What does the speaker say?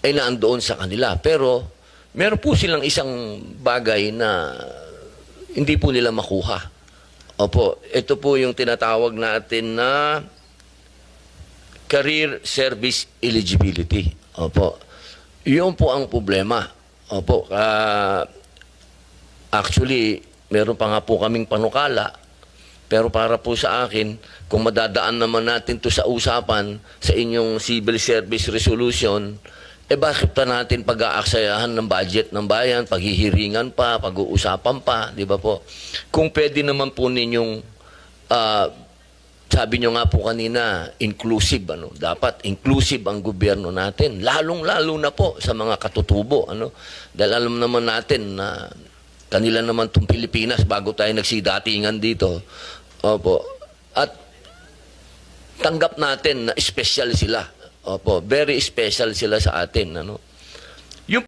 ay naandoon sa kanila. Pero meron po silang isang bagay na hindi po nila makuha. Opo, ito po yung tinatawag natin na career service eligibility. Opo. Yun po ang problema. Opo. Actually, meron pa nga po kaming panukala. Pero para po sa akin, kung madadaan naman natin to sa usapan sa inyong civil service resolution, bakit pa natin pag-aaksayahan ng budget ng bayan, paghihiringan pa, pag-uusapan pa, di ba po? Kung pwede naman po ninyong, sabi nyo nga po kanina, inclusive, ano? Dapat inclusive ang gobyerno natin, lalong-lalo na po sa mga katutubo, ano? Dahil alam naman natin na kanila naman itong Pilipinas bago tayo nagsidatingan dito. Opo. At tanggap natin na special sila. Opo, very special sila sa atin, ano? Yung